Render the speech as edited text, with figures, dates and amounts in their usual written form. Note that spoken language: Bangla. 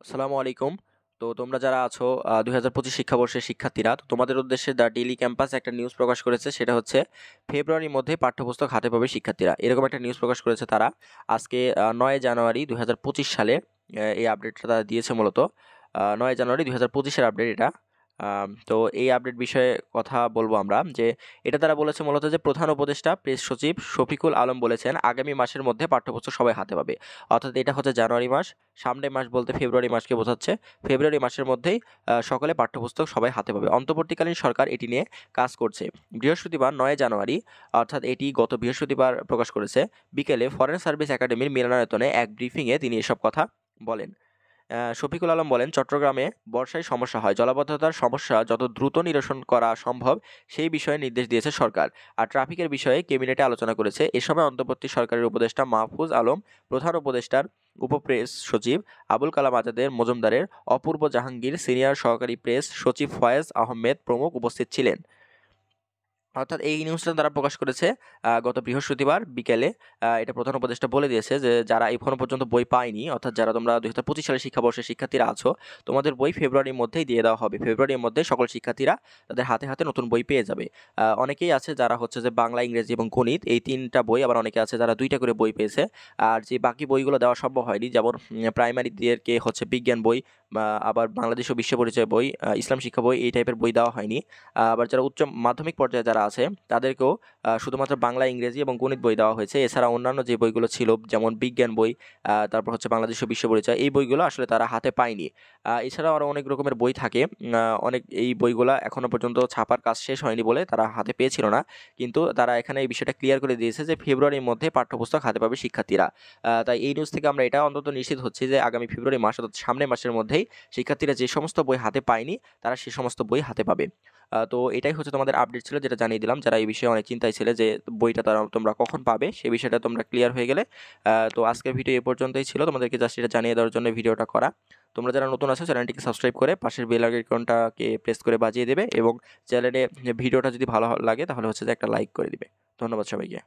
আসসালামু আলাইকুম। তো তোমরা যারা আছো ২০২৫ শিক্ষাবর্ষের শিক্ষার্থীরা, তো তোমাদের উদ্দেশ্যে দ্য ডেইলি ক্যাম্পাস একটা নিউজ প্রকাশ করেছে। সেটা হচ্ছে ফেব্রুয়ারির মধ্যে পাঠ্যপুস্তক হাতে পাবে শিক্ষার্থীরা। এরকম একটা নিউজ প্রকাশ করেছে তারা। আজকে ৯ জানুয়ারি ২০২৫ সালে এই আপডেটটা তারা দিয়েছে মূলত। ৯ জানুয়ারি ২০২৫ এর আপডেট এটা। তো এই আপডেট বিষয়ে কথা বলবো আমরা যে এটা তারা বলেছে মূলত যে প্রধান উপদেষ্টা প্রেস সচিব শফিকুল আলম বলেছেন আগামী মাসের মধ্যে পাঠ্যপুস্তক সবাই হাতে পাবে। অর্থাৎ এটা হচ্ছে জানুয়ারি মাস, সামনের মাস বলতে ফেব্রুয়ারি মাসকে বোঝাচ্ছে। ফেব্রুয়ারি মাসের মধ্যেই সকলে পাঠ্যপুস্তক সবাই হাতে পাবে। অন্তর্বর্তীকালীন সরকার এটি নিয়ে কাজ করছে। বৃহস্পতিবার ৯ জানুয়ারি, অর্থাৎ এটি গত বৃহস্পতিবার প্রকাশ করেছে, বিকেলে ফরেন সার্ভিস একাডেমির মিলনায়তনে এক ব্রিফিংয়ে তিনি এসব কথা বলেন। শফিকুল আলম বলেন, চট্টগ্রামে বর্ষায় সমস্যা হয়, জলাবদ্ধতার সমস্যা যত দ্রুত নিরসন করা সম্ভব সেই বিষয়ে নির্দেশ দিয়েছে সরকার। আর ট্রাফিকের বিষয়ে ক্যাবিনেটে আলোচনা করেছে। এ সময় অন্তর্বর্তী সরকারের উপদেষ্টা মাহফুজ আলম, প্রধান উপদেষ্টার উপপ্রেস সচিব আবুল কালাম আজাদের মজুমদারের, অপূর্ব জাহাঙ্গীর, সিনিয়র সহকারী প্রেস সচিব ফয়েজ আহমেদ প্রমুখ উপস্থিত ছিলেন। অর্থাৎ এই নিউজটা তারা প্রকাশ করেছে গত বৃহস্পতিবার বিকেলে। এটা প্রধান উপদেষ্টা বলে দিয়েছে যে যারা এখনো পর্যন্ত বই পায়নি, অর্থাৎ যারা তোমরা ২০২৫ সালের শিক্ষাবর্ষের শিক্ষার্থীরা আছো, তোমাদের বই ফেব্রুয়ারির মধ্যেই দিয়ে দেওয়া হবে। ফেব্রুয়ারির মধ্যে সকল শিক্ষার্থীরা তাদের হাতে হাতে নতুন বই পেয়ে যাবে। অনেকেই আছে যারা হচ্ছে যে বাংলা, ইংরেজি এবং গণিত এই ৩টা বই, আবার অনেকে আছে যারা ২টা করে বই পেয়েছে। আর যে বাকি বইগুলো দেওয়া সম্ভব হয়নি, যেমন প্রাইমারিদেরকে হচ্ছে বিজ্ঞান বই বা আবার বাংলাদেশ ও বিশ্ব পরিচয় বই, ইসলাম শিক্ষা বই, এই টাইপের বই দেওয়া হয়নি। আবার যারা উচ্চ মাধ্যমিক পর্যায়ে যারা আছে তাদেরকেও শুধুমাত্র বাংলা, ইংরেজি এবং গণিত বই দেওয়া হয়েছে। এছাড়া অন্যান্য যে বইগুলো ছিল, যেমন বিজ্ঞান বই, তারপর হচ্ছে বাংলাদেশ ও বিশ্ব পরিচয়, এই বইগুলো আসলে তারা হাতে পায়নি। এছাড়াও আরও অনেক রকমের বই থাকে। অনেক এই বইগুলা এখনো পর্যন্ত ছাপার কাজ শেষ হয়নি বলে তারা হাতে পেয়েছিল না। কিন্তু তারা এখানে এই বিষয়টা ক্লিয়ার করে দিয়েছে যে ফেব্রুয়ারির মধ্যে পাঠ্যপুস্তক হাতে পাবে শিক্ষার্থীরা। তাই এই নিউজ থেকে আমরা এটা অন্তত নিশ্চিত হচ্ছি যে আগামী ফেব্রুয়ারি মাস, অর্থাৎ সামনের মাসের মধ্যেই শিক্ষার্থীরা যে সমস্ত বই হাতে পায়নি তারা সে সমস্ত বই হাতে পাবে। তো এটাই হচ্ছে তোমাদের আপডেট ছিল, যেটা জানিয়ে দিলাম। যারা এই বিষয়ে অনেক চিন্তায় ছিলে যে বইটা তোমরা কখন পাবে, সে বিষয়টা তোমরা ক্লিয়ার হয়ে গেলে। তো আজকের ভিডিও এ পর্যন্তই ছিল, তোমাদেরকে জাস্ট এটা জানিয়ে দেওয়ার জন্য ভিডিওটা করা। তোমরা যারা নতুন আছো চ্যানেলটিকে সাবস্ক্রাইব করে পাশের বেল আইকনটাকে প্রেস করে বাজিয়ে দেবে, এবং চ্যানেলে ভিডিওটা যদি ভালো লাগে তাহলে হচ্ছে যে একটা লাইক করে দিবে। ধন্যবাদ সবাইকে।